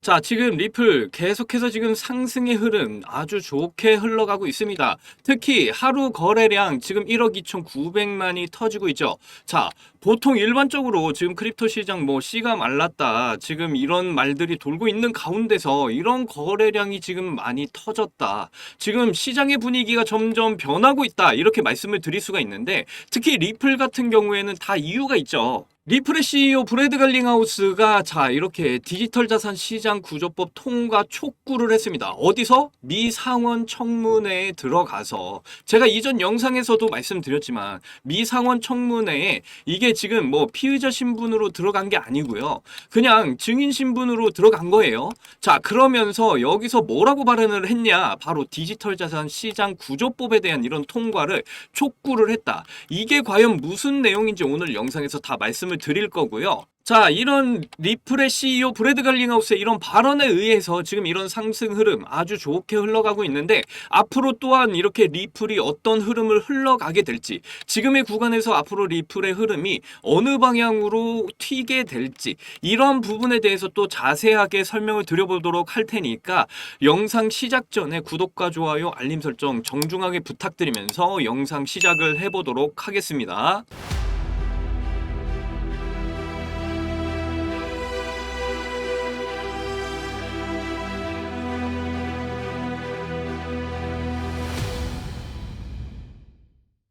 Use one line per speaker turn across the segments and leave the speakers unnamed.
자, 지금 리플 계속해서 지금 상승의 흐름 아주 좋게 흘러가고 있습니다. 특히 하루 거래량 지금 1억 2,900만이 터지고 있죠. 자, 보통 일반적으로 지금 크립토 시장 뭐 씨가 말랐다. 지금 이런 말들이 돌고 있는 가운데서 이런 거래량이 지금 많이 터졌다. 지금 시장의 분위기가 점점 변하고 있다. 이렇게 말씀을 드릴 수가 있는데 특히 리플 같은 경우에는 다 이유가 있죠. 리플의 CEO 브래드 갈링하우스가 자 이렇게 디지털 자산 시장 구조법 통과 촉구를 했습니다. 어디서? 미 상원 청문회에 들어가서 제가 이전 영상에서도 말씀드렸지만 미 상원 청문회에 이게 지금 뭐 피의자 신분으로 들어간 게 아니고요. 그냥 증인 신분으로 들어간 거예요. 자 그러면서 여기서 뭐라고 발언을 했냐? 바로 디지털 자산 시장 구조법에 대한 이런 통과를 촉구를 했다. 이게 과연 무슨 내용인지 오늘 영상에서 다 말씀을 드릴 거고요. 자, 이런 리플의 CEO 브래드 갈링하우스의 이런 발언에 의해서 지금 이런 상승 흐름 아주 좋게 흘러가고 있는데 앞으로 또한 이렇게 리플이 어떤 흐름을 흘러가게 될지 지금의 구간에서 앞으로 리플의 흐름이 어느 방향으로 튀게 될지 이런 부분에 대해서 또 자세하게 설명을 드려보도록 할 테니까 영상 시작 전에 구독과 좋아요, 알림 설정 정중하게 부탁드리면서 영상 시작을 해보도록 하겠습니다.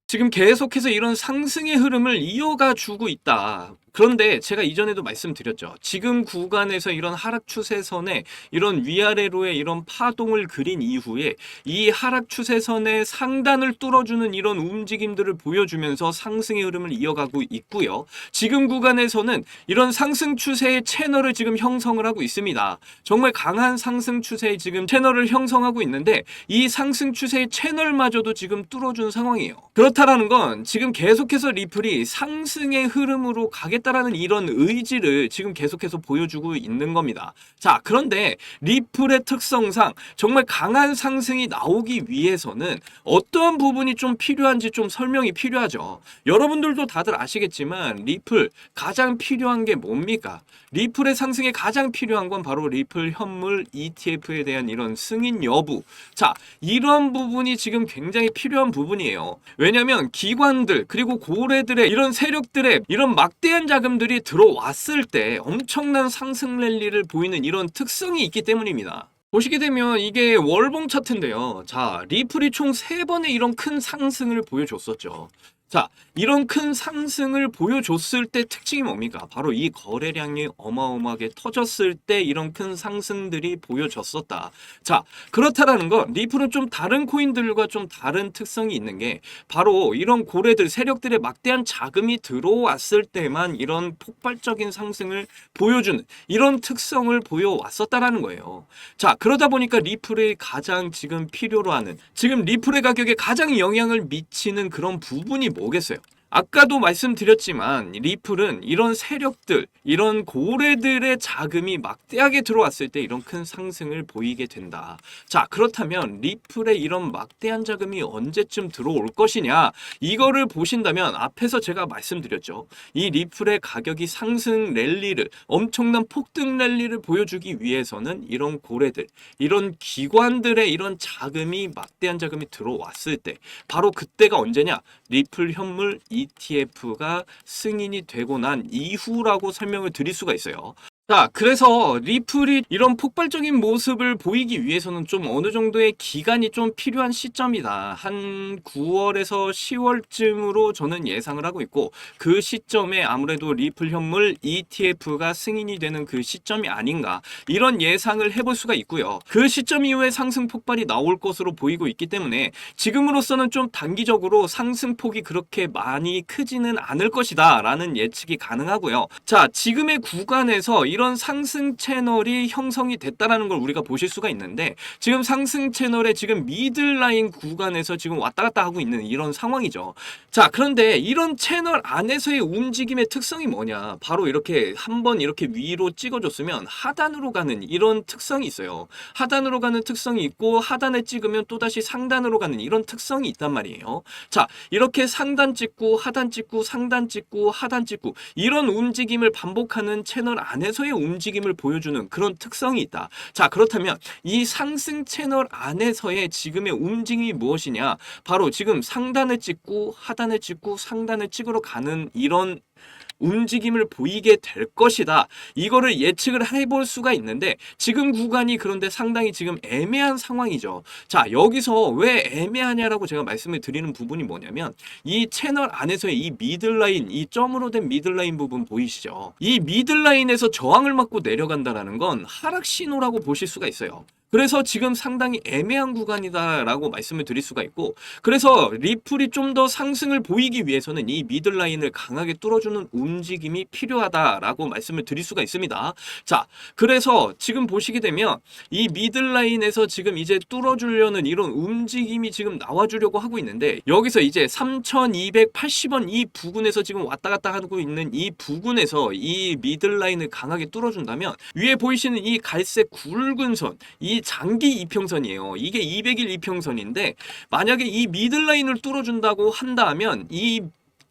지금 계속해서 이런 상승의 흐름을 이어가 주고 있다. 그런데 제가 이전에도 말씀드렸죠. 지금 구간에서 이런 하락 추세선에 이런 위아래로의 이런 파동을 그린 이후에 이 하락 추세선의 상단을 뚫어주는 이런 움직임들을 보여주면서 상승의 흐름을 이어가고 있고요. 지금 구간에서는 이런 상승 추세의 채널을 지금 형성을 하고 있습니다. 정말 강한 상승 추세의 지금 채널을 형성하고 있는데 이 상승 추세의 채널마저도 지금 뚫어준 상황이에요. 그렇다라는 건 지금 계속해서 리플이 상승의 흐름으로 가겠다라는 이런 의지를 지금 계속해서 보여주고 있는 겁니다. 자, 그런데 리플의 특성상 정말 강한 상승이 나오기 위해서는 어떠한 부분이 좀 필요한지 좀 설명이 필요하죠. 여러분들도 다들 아시겠지만 리플 가장 필요한 게 뭡니까? 리플의 상승에 가장 필요한 건 바로 리플 현물 ETF에 대한 이런 승인 여부. 자, 이런 부분이 지금 굉장히 필요한 부분이에요. 왜냐하면 기관들 그리고 고래들의 이런 세력들의 이런 막대한 자금들이 들어왔을 때 엄청난 상승 랠리를 보이는 이런 특성이 있기 때문입니다. 보시게 되면 이게 월봉 차트인데요. 자, 리플이 총 3번의 이런 큰 상승을 보여줬었죠. 자, 이런 큰 상승을 보여줬을 때 특징이 뭡니까? 바로 이 거래량이 어마어마하게 터졌을 때 이런 큰 상승들이 보여졌었다. 자, 그렇다라는 건 리플은 좀 다른 코인들과 좀 다른 특성이 있는 게 바로 이런 고래들, 세력들의 막대한 자금이 들어왔을 때만 이런 폭발적인 상승을 보여주는 이런 특성을 보여왔었다라는 거예요. 자, 그러다 보니까 리플의 가장 지금 필요로 하는 지금 리플의 가격에 가장 영향을 미치는 그런 부분이 뭐겠어요? 아까도 말씀드렸지만 리플은 이런 세력들, 이런 고래들의 자금이 막대하게 들어왔을 때 이런 큰 상승을 보이게 된다. 자, 그렇다면 리플의 이런 막대한 자금이 언제쯤 들어올 것이냐? 이거를 보신다면 앞에서 제가 말씀드렸죠. 이 리플의 가격이 상승 랠리를, 엄청난 폭등 랠리를 보여주기 위해서는 이런 고래들, 이런 기관들의 이런 자금이 막대한 자금이 들어왔을 때 바로 그때가 언제냐? 리플 현물 ETF가 승인이 되고 난 이후라고 설명을 드릴 수가 있어요. 자, 그래서 리플이 이런 폭발적인 모습을 보이기 위해서는 좀 어느 정도의 기간이 좀 필요한 시점이다. 한 9월에서 10월쯤으로 저는 예상을 하고 있고 그 시점에 아무래도 리플 현물 ETF가 승인이 되는 그 시점이 아닌가 이런 예상을 해볼 수가 있고요. 그 시점 이후에 상승 폭발이 나올 것으로 보이고 있기 때문에 지금으로서는 좀 단기적으로 상승폭이 그렇게 많이 크지는 않을 것이다 라는 예측이 가능하고요. 자, 지금의 구간에서 이런 상승 채널이 형성이 됐다라는 걸 우리가 보실 수가 있는데 지금 상승 채널의 지금 미들라인 구간에서 지금 왔다 갔다 하고 있는 이런 상황이죠. 자, 그런데 이런 채널 안에서의 움직임의 특성이 뭐냐? 바로 이렇게 한번 이렇게 위로 찍어줬으면 하단으로 가는 이런 특성이 있어요. 하단으로 가는 특성이 있고 하단에 찍으면 또다시 상단으로 가는 이런 특성이 있단 말이에요. 자, 이렇게 상단 찍고 하단 찍고 상단 찍고 하단 찍고 이런 움직임을 반복하는 채널 안에서의 최고의 움직임을 보여주는 그런 특성이 있다. 자, 그렇다면 이 상승 채널 안에서의 지금의 움직임이 무엇이냐? 바로 지금 상단을 찍고 하단을 찍고 상단을 찍으러 가는 이런 움직임을 보이게 될 것이다. 이거를 예측을 해볼 수가 있는데 지금 구간이 그런데 상당히 지금 애매한 상황이죠. 자, 여기서 왜 애매하냐라고 제가 말씀을 드리는 부분이 뭐냐면 이 채널 안에서의 이 미들라인, 이 점으로 된 미들라인 부분 보이시죠? 이 미들라인에서 저항을 맞고 내려간다라는 건 하락 신호라고 보실 수가 있어요. 그래서 지금 상당히 애매한 구간이다라고 말씀을 드릴 수가 있고, 그래서 리플이 좀 더 상승을 보이기 위해서는 이 미들라인을 강하게 뚫어주는 움직임이 필요하다라고 말씀을 드릴 수가 있습니다. 자, 그래서 지금 보시게 되면 이 미들라인에서 지금 이제 뚫어주려는 이런 움직임이 지금 나와주려고 하고 있는데, 여기서 이제 3280원 이 부근에서 지금 왔다 갔다 하고 있는 이 부근에서 이 미들라인을 강하게 뚫어준다면 위에 보이시는 이 갈색 굵은 선, 이 장기 이평선이에요. 이게 200일 이평선인데 만약에 이 미들라인을 뚫어준다고 한다면 이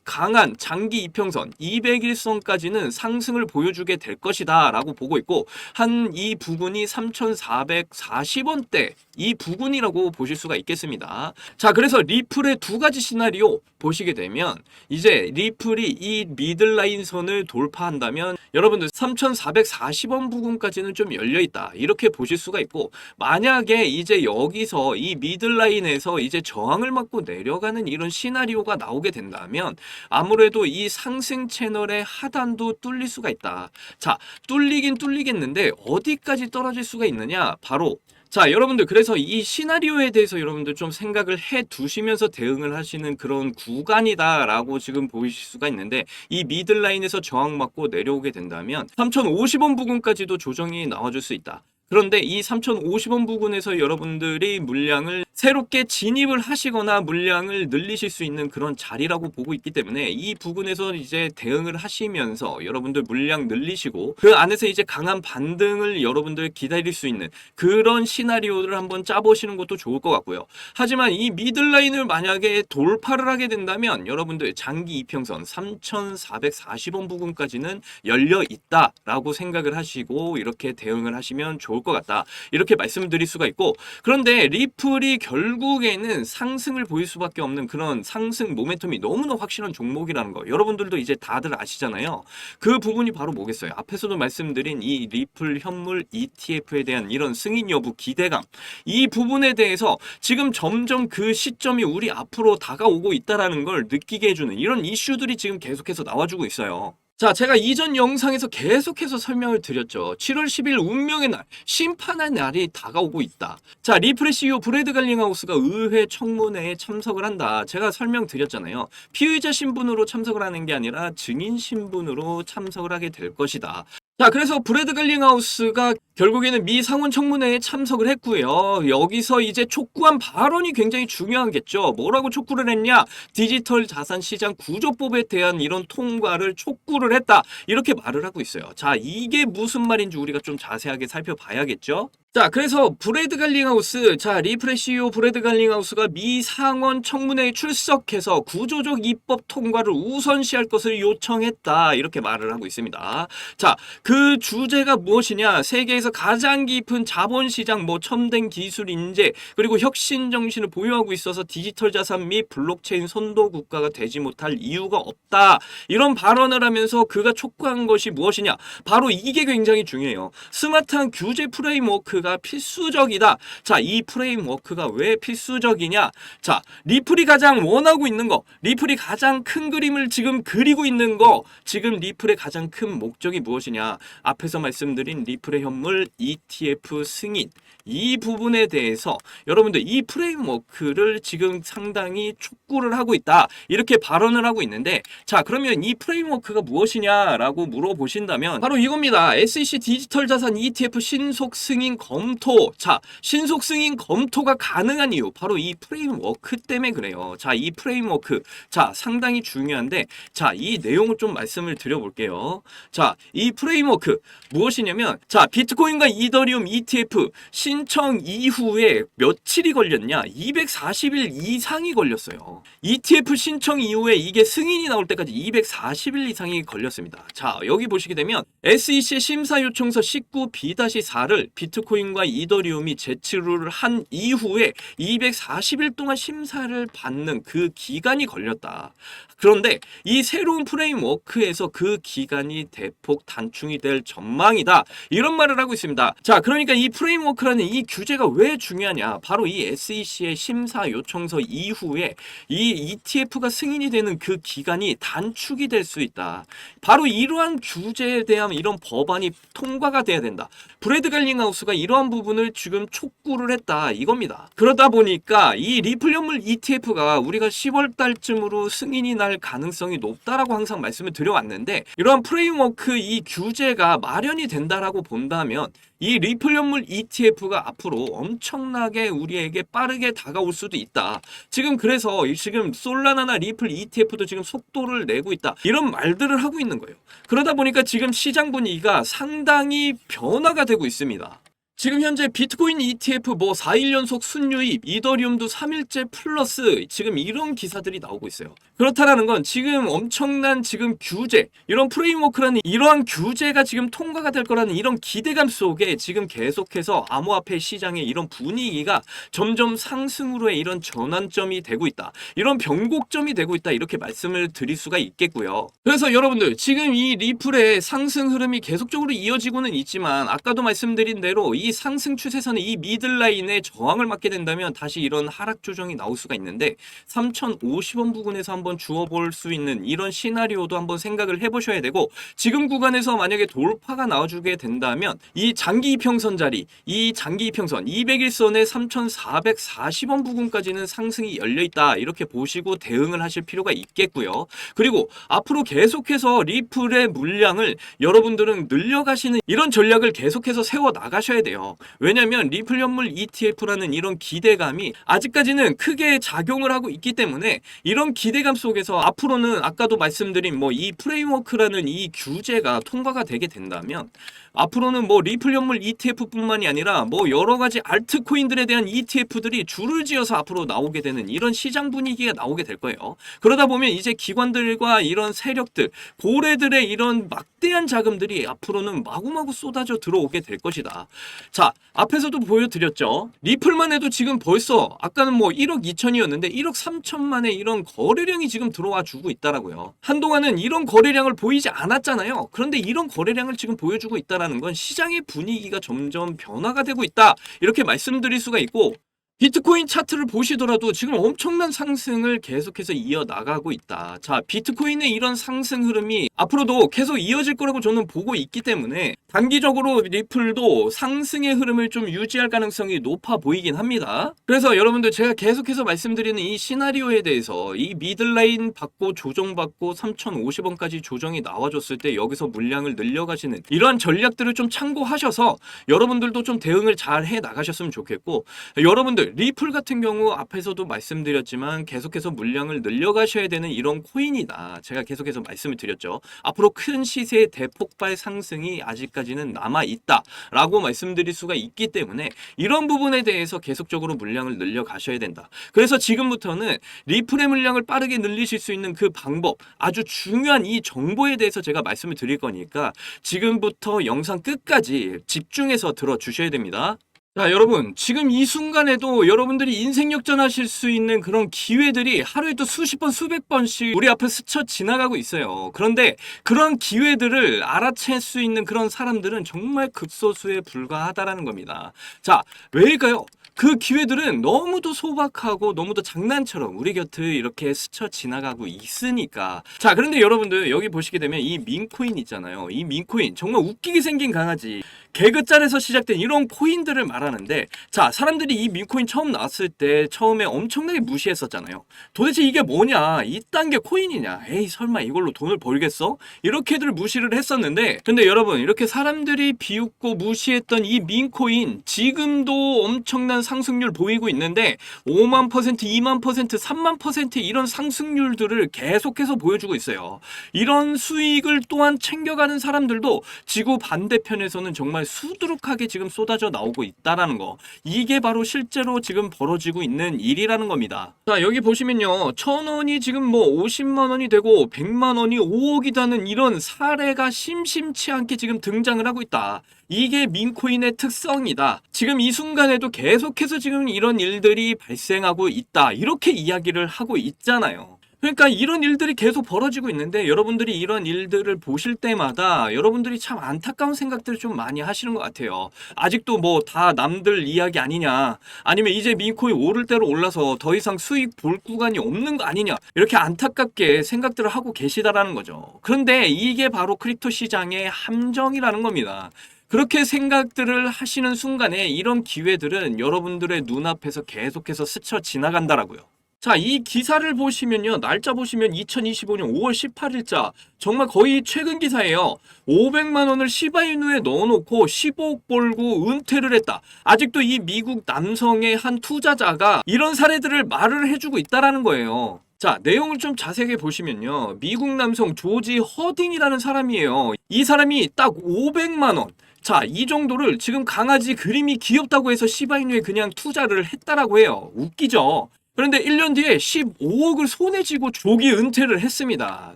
강한 장기 이평선 200일선까지는 상승을 보여주게 될 것이다 라고 보고 있고, 한 이 부분이 3440원대 이 부분이라고 보실 수가 있겠습니다. 자, 그래서 리플의 두 가지 시나리오 보시게 되면 이제 리플이 이 미들라인 선을 돌파한다면 여러분들 3440원 부분까지는 좀 열려있다 이렇게 보실 수가 있고, 만약에 이제 여기서 이 미들라인에서 이제 저항을 맞고 내려가는 이런 시나리오가 나오게 된다면 아무래도 이 상승 채널의 하단도 뚫릴 수가 있다. 자, 뚫리긴 뚫리겠는데 어디까지 떨어질 수가 있느냐? 바로 자, 여러분들 그래서 이 시나리오에 대해서 여러분들 좀 생각을 해 두시면서 대응을 하시는 그런 구간이다라고 지금 보이실 수가 있는데, 이 미들라인에서 저항 맞고 내려오게 된다면 3050원 부근까지도 조정이 나와줄 수 있다. 그런데 이 3050원 부근에서 여러분들이 물량을 새롭게 진입을 하시거나 물량을 늘리실 수 있는 그런 자리라고 보고 있기 때문에 이 부분에서 이제 대응을 하시면서 여러분들 물량 늘리시고 그 안에서 이제 강한 반등을 여러분들 기다릴 수 있는 그런 시나리오를 한번 짜보시는 것도 좋을 것 같고요. 하지만 이 미들라인을 만약에 돌파를 하게 된다면 여러분들 장기 이평선 3440원 부근까지는 열려 있다라고 생각을 하시고 이렇게 대응을 하시면 좋을 것 같다. 이렇게 말씀을 드릴 수가 있고, 그런데 리플이 결국에는 상승을 보일 수밖에 없는 그런 상승 모멘텀이 너무나 확실한 종목이라는 거 여러분들도 이제 다들 아시잖아요. 그 부분이 바로 뭐겠어요? 앞에서도 말씀드린 이 리플 현물 ETF에 대한 이런 승인 여부 기대감, 이 부분에 대해서 지금 점점 그 시점이 우리 앞으로 다가오고 있다라는 걸 느끼게 해주는 이런 이슈들이 지금 계속해서 나와주고 있어요. 자, 제가 이전 영상에서 계속해서 설명을 드렸죠. 7월 10일 운명의 날, 심판의 날이 다가오고 있다. 자, 리플의 CEO 브래드 갈링하우스가 의회 청문회에 참석을 한다. 제가 설명드렸잖아요. 피의자 신분으로 참석을 하는 게 아니라 증인 신분으로 참석을 하게 될 것이다. 자, 그래서 브래드 갈링하우스가 결국에는 미 상원 청문회에 참석을 했고요. 여기서 이제 촉구한 발언이 굉장히 중요하겠죠. 뭐라고 촉구를 했냐? 디지털 자산 시장 구조법에 대한 이런 통과를 촉구를 했다. 이렇게 말을 하고 있어요. 자, 이게 무슨 말인지 우리가 좀 자세하게 살펴봐야겠죠. 자, 그래서 브래드 갈링하우스, 자, 리플의 CEO 브래드 갈링하우스가 미 상원 청문회에 출석해서 구조적 입법 통과를 우선시할 것을 요청했다. 이렇게 말을 하고 있습니다. 자, 그 주제가 무엇이냐? 세계에서 가장 깊은 자본시장, 첨단 기술 인재, 그리고 혁신 정신을 보유하고 있어서 디지털 자산 및 블록체인 선도 국가가 되지 못할 이유가 없다. 이런 발언을 하면서 그가 촉구한 것이 무엇이냐? 바로 이게 굉장히 중요해요. 스마트한 규제 프레임워크가 필수적이다. 자, 이 프레임워크가 왜 필수적이냐? 자, 리플이 가장 원하고 있는 거, 리플이 가장 큰 그림을 지금 그리고 있는 거, 지금 리플의 가장 큰 목적이 무엇이냐? 앞에서 말씀드린 리플의 현물 ETF 승인, 이 부분에 대해서 여러분들 이 프레임워크를 지금 상당히 촉구를 하고 있다. 이렇게 발언을 하고 있는데, 자, 그러면 이 프레임워크가 무엇이냐라고 물어보신다면 바로 이겁니다. SEC 디지털 자산 ETF 신속 승인 검토. 자, 신속 승인 검토가 가능한 이유 바로 이 프레임워크 때문에 그래요. 자, 이 프레임워크, 자, 상당히 중요한데, 자, 이 내용을 좀 말씀을 드려볼게요. 자, 이 프레임워크 무엇이냐면, 자, 비트코인 비트코인과 이더리움 ETF 신청 이후에 며칠이 걸렸냐? 240일 이상이 걸렸어요. ETF 신청 이후에 이게 승인이 나올 때까지 240일 이상이 걸렸습니다. 자, 여기 보시게 되면 SEC의 심사 요청서 19B-4를 비트코인과 이더리움이 제출을 한 이후에 240일 동안 심사를 받는 그 기간이 걸렸다. 그런데 이 새로운 프레임워크에서 그 기간이 대폭 단축이 될 전망이다. 이런 말을 하고 있습니다. 자, 그러니까 이 프레임워크라는 이 규제가 왜 중요하냐? 바로 이 SEC의 심사 요청서 이후에 이 ETF가 승인이 되는 그 기간이 단축이 될 수 있다. 바로 이러한 규제에 대한 이런 법안이 통과가 돼야 된다. 브래드 갈링하우스가 이러한 부분을 지금 촉구를 했다. 이겁니다. 그러다 보니까 이 리플 연물 ETF가 우리가 10월 달쯤으로 승인이 날 가능성이 높다라고 항상 말씀을 드려왔는데, 이러한 프레임워크 이 규제가 마련이 된다라고 본다면 이 리플 연물 ETF가 앞으로 엄청나게 우리에게 빠르게 다가올 수도 있다. 지금 그래서 지금 솔라나나 리플 ETF도 지금 속도를 내고 있다. 이런 말들을 하고 있는 거예요. 그러다 보니까 지금 시장 분위기가 상당히 변화가 되고 있습니다. 지금 현재 비트코인 ETF 4일 연속 순유입, 이더리움도 3일째 플러스, 지금 이런 기사들이 나오고 있어요. 그렇다라는 건 지금 엄청난 지금 규제, 이런 프레임워크라는 이러한 규제가 지금 통과가 될 거라는 이런 기대감 속에 지금 계속해서 암호화폐 시장의 이런 분위기가 점점 상승으로의 이런 전환점이 되고 있다. 이런 변곡점이 되고 있다. 이렇게 말씀을 드릴 수가 있겠고요. 그래서 여러분들 지금 이 리플의 상승 흐름이 계속적으로 이어지고는 있지만, 아까도 말씀드린 대로 이 상승 추세선의 이 미들라인에 저항을 맞게 된다면 다시 이런 하락 조정이 나올 수가 있는데, 3,050원 부근에서 한번 주워볼 수 있는 이런 시나리오도 한번 생각을 해보셔야 되고, 지금 구간에서 만약에 돌파가 나와주게 된다면 이 장기 이평선 자리, 이 장기 이평선 200일선의 3,440원 부근까지는 상승이 열려있다. 이렇게 보시고 대응을 하실 필요가 있겠고요. 그리고 앞으로 계속해서 리플의 물량을 여러분들은 늘려가시는 이런 전략을 계속해서 세워 나가셔야 돼요. 왜냐하면 리플 연물 ETF라는 이런 기대감이 아직까지는 크게 작용을 하고 있기 때문에, 이런 기대감 속에서 앞으로는 아까도 말씀드린 이 프레임워크라는 이 규제가 통과가 되게 된다면, 앞으로는 리플 연물 ETF뿐만이 아니라 여러 가지 알트코인들에 대한 ETF들이 줄을 지어서 앞으로 나오게 되는 이런 시장 분위기가 나오게 될 거예요. 그러다 보면 이제 기관들과 이런 세력들, 고래들의 이런 막대한 자금들이 앞으로는 마구마구 쏟아져 들어오게 될 것이다. 자, 앞에서도 보여드렸죠. 리플만 해도 지금 벌써 아까는 1억 2천이었는데 1억 3천만의 이런 거래량이 지금 들어와 주고 있다라고요. 한동안은 이런 거래량을 보이지 않았잖아요. 그런데 이런 거래량을 지금 보여주고 있다라는 건 시장의 분위기가 점점 변화가 되고 있다. 이렇게 말씀드릴 수가 있고, 비트코인 차트를 보시더라도 지금 엄청난 상승을 계속해서 이어나가고 있다. 자, 비트코인의 이런 상승 흐름이 앞으로도 계속 이어질 거라고 저는 보고 있기 때문에 단기적으로 리플도 상승의 흐름을 좀 유지할 가능성이 높아 보이긴 합니다. 그래서 여러분들 제가 계속해서 말씀드리는 이 시나리오에 대해서 이 미들라인 받고 조정받고 3,050원까지 조정이 나와줬을 때 여기서 물량을 늘려가시는 이러한 전략들을 좀 참고하셔서 여러분들도 좀 대응을 잘 해 나가셨으면 좋겠고, 여러분들 리플 같은 경우 앞에서도 말씀드렸지만 계속해서 물량을 늘려가셔야 되는 이런 코인이다. 제가 계속해서 말씀을 드렸죠. 앞으로 큰 시세의 대폭발 상승이 아직까지는 남아있다 라고 말씀드릴 수가 있기 때문에 이런 부분에 대해서 계속적으로 물량을 늘려가셔야 된다. 그래서 지금부터는 리플의 물량을 빠르게 늘리실 수 있는 그 방법, 아주 중요한 이 정보에 대해서 제가 말씀을 드릴 거니까 지금부터 영상 끝까지 집중해서 들어주셔야 됩니다. 자, 여러분 지금 이 순간에도 여러분들이 인생 역전하실 수 있는 그런 기회들이 하루에도 수십 번 수백 번씩 우리 앞에 스쳐 지나가고 있어요. 그런데 그런 기회들을 알아챌 수 있는 그런 사람들은 정말 극소수에 불과하다라는 겁니다. 자, 왜일까요? 그 기회들은 너무도 소박하고 너무도 장난처럼 우리 곁을 이렇게 스쳐 지나가고 있으니까. 자, 그런데 여러분들 여기 보시게 되면 이 민코인 있잖아요. 이 민코인 정말 웃기게 생긴 강아지, 개그짤에서 시작된 이런 코인들을 말하는데, 자, 사람들이 이 민코인 처음 나왔을 때 처음에 엄청나게 무시했었잖아요. 도대체 이게 뭐냐, 이딴 게 코인이냐, 에이 설마 이걸로 돈을 벌겠어? 이렇게들 무시를 했었는데, 근데 여러분 이렇게 사람들이 비웃고 무시했던 이 민코인 지금도 엄청난 상승률 보이고 있는데 5만 %, 2만 %, 3만 % 이런 상승률들을 계속해서 보여주고 있어요. 이런 수익을 또한 챙겨가는 사람들도 지구 반대편에서는 정말 정말 수두룩하게 지금 쏟아져 나오고 있다라는 거. 이게 바로 실제로 지금 벌어지고 있는 일이라는 겁니다. 자, 여기 보시면요. 1,000원이 지금 뭐 50만 원이 되고 100만 원이 5억이라는 이런 사례가 심심치 않게 지금 등장을 하고 있다. 이게 민코인의 특성이다. 지금 이 순간에도 계속해서 지금 이런 일들이 발생하고 있다. 이렇게 이야기를 하고 있잖아요. 그러니까 이런 일들이 계속 벌어지고 있는데 여러분들이 이런 일들을 보실 때마다 여러분들이 참 안타까운 생각들을 좀 많이 하시는 것 같아요. 아직도 뭐 다 남들 이야기 아니냐, 아니면 이제 민코인 오를 대로 올라서 더 이상 수익 볼 구간이 없는 거 아니냐, 이렇게 안타깝게 생각들을 하고 계시다라는 거죠. 그런데 이게 바로 크립토 시장의 함정이라는 겁니다. 그렇게 생각들을 하시는 순간에 이런 기회들은 여러분들의 눈앞에서 계속해서 스쳐 지나간다라고요. 자, 이 기사를 보시면요. 날짜 보시면 2025년 5월 18일자. 정말 거의 최근 기사예요. 500만 원을 시바이누에 넣어놓고 15억 벌고 은퇴를 했다. 아직도 이 미국 남성의 한 투자자가 이런 사례들을 말을 해주고 있다라는 거예요. 자, 내용을 좀 자세하게 보시면요. 미국 남성 조지 허딩이라는 사람이에요. 이 사람이 딱 500만 원. 자, 이 정도를 지금 강아지 그림이 귀엽다고 해서 시바이누에 그냥 투자를 했다라고 해요. 웃기죠? 그런데 1년 뒤에 15억을 손에 쥐고 조기 은퇴를 했습니다.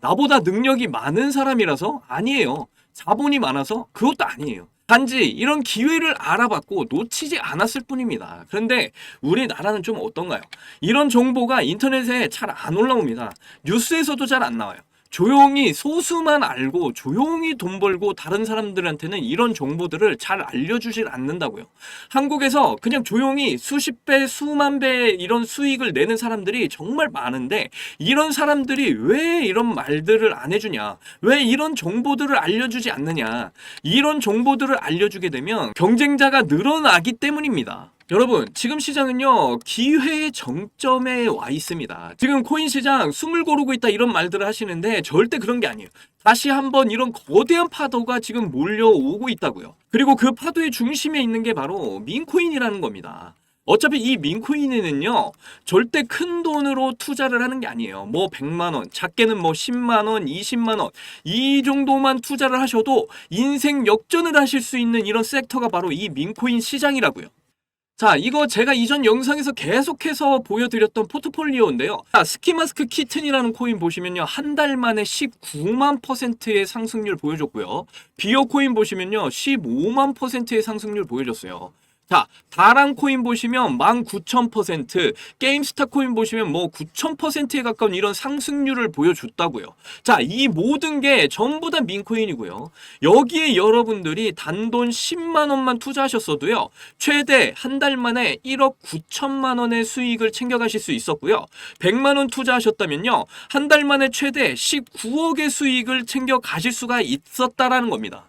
나보다 능력이 많은 사람이라서? 아니에요. 자본이 많아서? 그것도 아니에요. 단지 이런 기회를 알아봤고 놓치지 않았을 뿐입니다. 그런데 우리나라는 좀 어떤가요? 이런 정보가 인터넷에 잘 안 올라옵니다. 뉴스에서도 잘 안 나와요. 조용히 소수만 알고 조용히 돈 벌고 다른 사람들한테는 이런 정보들을 잘 알려주질 않는다고요. 한국에서 그냥 조용히 수십 배, 수만 배 이런 수익을 내는 사람들이 정말 많은데 이런 사람들이 왜 이런 말들을 안 해주냐? 왜 이런 정보들을 알려주지 않느냐? 이런 정보들을 알려주게 되면 경쟁자가 늘어나기 때문입니다. 여러분, 지금 시장은요, 기회의 정점에 와 있습니다. 지금 코인 시장 숨을 고르고 있다 이런 말들을 하시는데 절대 그런 게 아니에요. 다시 한번 이런 거대한 파도가 지금 몰려오고 있다고요. 그리고 그 파도의 중심에 있는 게 바로 민코인이라는 겁니다. 어차피 이 민코인에는요, 절대 큰 돈으로 투자를 하는 게 아니에요. 뭐 100만 원, 작게는 뭐 10만 원, 20만 원, 이 정도만 투자를 하셔도 인생 역전을 하실 수 있는 이런 섹터가 바로 이 민코인 시장이라고요. 자, 이거 제가 이전 영상에서 계속해서 보여드렸던 포트폴리오인데요. 자, 스키마스크 키튼이라는 코인 보시면요. 한 달 만에 19만 %의 상승률 보여줬고요. 비어 코인 보시면요. 15만 %의 상승률 보여줬어요. 자, 다랑 코인 보시면 19,000%, 게임스타 코인 보시면 뭐 9,000%에 가까운 이런 상승률을 보여줬다고요. 자, 이 모든 게 전부 다 민코인이고요. 여기에 여러분들이 단돈 10만 원만 투자하셨어도요. 최대 한 달 만에 1억 9천만 원의 수익을 챙겨가실 수 있었고요. 100만 원 투자하셨다면요. 한 달 만에 최대 19억의 수익을 챙겨가실 수가 있었다라는 겁니다.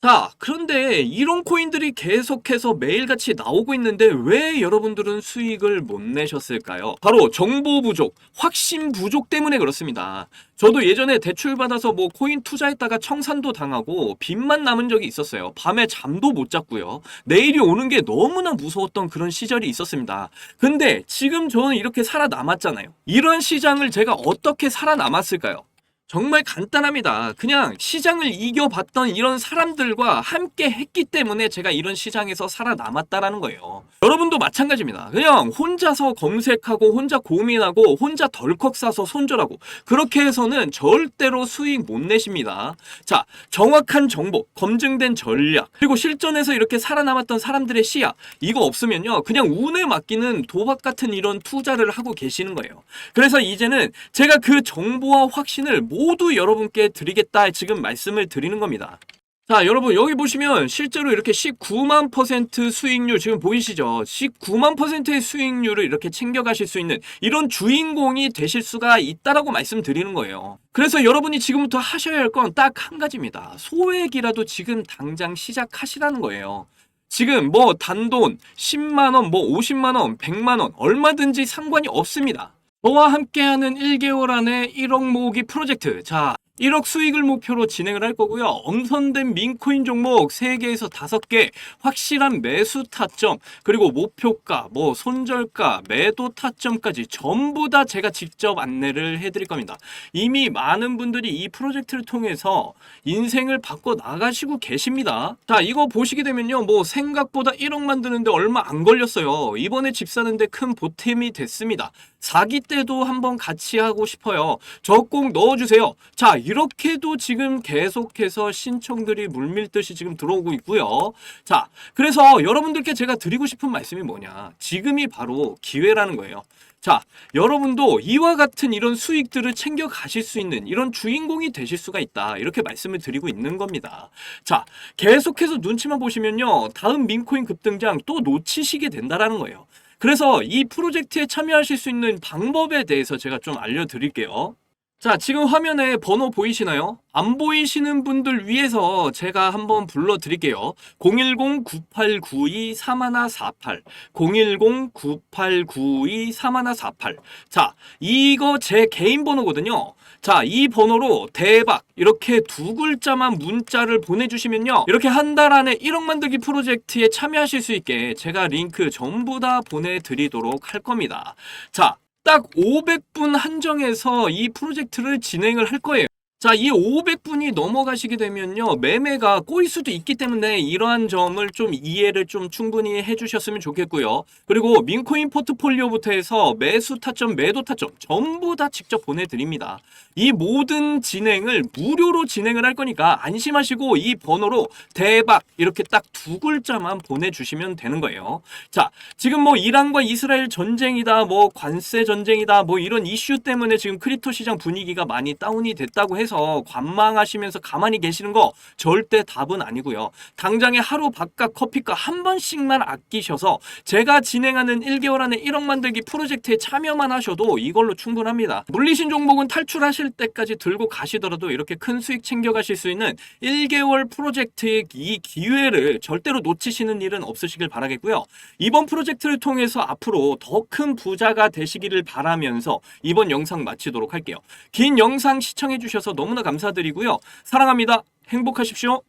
자, 그런데 이런 코인들이 계속해서 매일같이 나오고 있는데 왜 여러분들은 수익을 못 내셨을까요? 바로 정보 부족, 확신 부족 때문에 그렇습니다. 저도 예전에 대출 받아서 뭐 코인 투자했다가 청산도 당하고 빚만 남은 적이 있었어요. 밤에 잠도 못 잤고요. 내일이 오는 게 너무나 무서웠던 그런 시절이 있었습니다. 근데 지금 저는 이렇게 살아남았잖아요. 이런 시장을 제가 어떻게 살아남았을까요? 정말 간단합니다. 그냥 시장을 이겨봤던 이런 사람들과 함께 했기 때문에 제가 이런 시장에서 살아남았다라는 거예요. 여러분도 마찬가지입니다. 그냥 혼자서 검색하고 혼자 고민하고 혼자 덜컥 사서 손절하고 그렇게 해서는 절대로 수익 못 내십니다. 자, 정확한 정보, 검증된 전략, 그리고 실전에서 이렇게 살아남았던 사람들의 시야, 이거 없으면요. 그냥 운에 맡기는 도박 같은 이런 투자를 하고 계시는 거예요. 그래서 이제는 제가 그 정보와 확신을 모두 여러분께 드리겠다 지금 말씀을 드리는 겁니다. 자, 여러분 여기 보시면 실제로 이렇게 19만 % 수익률 지금 보이시죠? 19만 %의 수익률을 이렇게 챙겨가실 수 있는 이런 주인공이 되실 수가 있다라고 말씀드리는 거예요. 그래서 여러분이 지금부터 하셔야 할 건 딱 한 가지입니다. 소액이라도 지금 당장 시작하시라는 거예요. 지금 뭐 단돈 10만 원, 뭐 50만 원, 100만 원 얼마든지 상관이 없습니다. 저와 함께하는 1개월 안에 1억 모으기 프로젝트. 자, 1억 수익을 목표로 진행을 할 거고요. 엄선된 민코인 종목 3개에서 5개, 확실한 매수 타점, 그리고 목표가, 손절가, 매도 타점까지 전부 다 제가 직접 안내를 해드릴 겁니다. 이미 많은 분들이 이 프로젝트를 통해서 인생을 바꿔 나가시고 계십니다. 자, 이거 보시게 되면요. 생각보다 1억 만드는데 얼마 안 걸렸어요. 이번에 집 사는데 큰 보탬이 됐습니다. 사기 때도 한번 같이 하고 싶어요. 저 꼭 넣어주세요. 자, 이렇게도 지금 계속해서 신청들이 물밀듯이 지금 들어오고 있고요. 자, 그래서 여러분들께 제가 드리고 싶은 말씀이 뭐냐. 지금이 바로 기회라는 거예요. 자, 여러분도 이와 같은 이런 수익들을 챙겨 가실 수 있는 이런 주인공이 되실 수가 있다. 이렇게 말씀을 드리고 있는 겁니다. 자, 계속해서 눈치만 보시면요. 다음 민코인 급등장 또 놓치시게 된다라는 거예요. 그래서 이 프로젝트에 참여하실 수 있는 방법에 대해서 제가 좀 알려드릴게요. 자, 지금 화면에 번호 보이시나요? 안 보이시는 분들 위해서 제가 한번 불러드릴게요. 010-9892-3148 010-9892-3148 자, 이거 제 개인 번호거든요. 자, 이 번호로 대박 이렇게 2글자만 문자를 보내주시면요. 이렇게 한 달 안에 1억 만들기 프로젝트에 참여하실 수 있게 제가 링크 전부 다 보내드리도록 할 겁니다. 자, 딱 500분 한정해서 이 프로젝트를 진행을 할 거예요. 자, 이 500분이 넘어가시게 되면요. 매매가 꼬일 수도 있기 때문에 이러한 점을 좀 이해를 좀 충분히 해주셨으면 좋겠고요. 그리고 민코인 포트폴리오부터 해서 매수 타점, 매도 타점 전부 다 직접 보내드립니다. 이 모든 진행을 무료로 진행을 할 거니까 안심하시고 이 번호로 대박 이렇게 딱 2글자만 보내주시면 되는 거예요. 자, 지금 이란과 이스라엘 전쟁이다, 관세 전쟁이다, 이런 이슈 때문에 지금 크립토 시장 분위기가 많이 다운이 됐다고 해서 관망하시면서 가만히 계시는 거 절대 답은 아니고요. 당장에 하루 밥값 커피값 한 번씩만 아끼셔서 제가 진행하는 1개월 안에 1억 만들기 프로젝트에 참여만 하셔도 이걸로 충분합니다. 물리신 종목은 탈출하실 때까지 들고 가시더라도 이렇게 큰 수익 챙겨가실 수 있는 1개월 프로젝트의 이 기회를 절대로 놓치시는 일은 없으시길 바라겠고요. 이번 프로젝트를 통해서 앞으로 더 큰 부자가 되시기를 바라면서 이번 영상 마치도록 할게요. 긴 영상 시청해 주셔서 너무나 감사드리고요. 사랑합니다. 행복하십시오.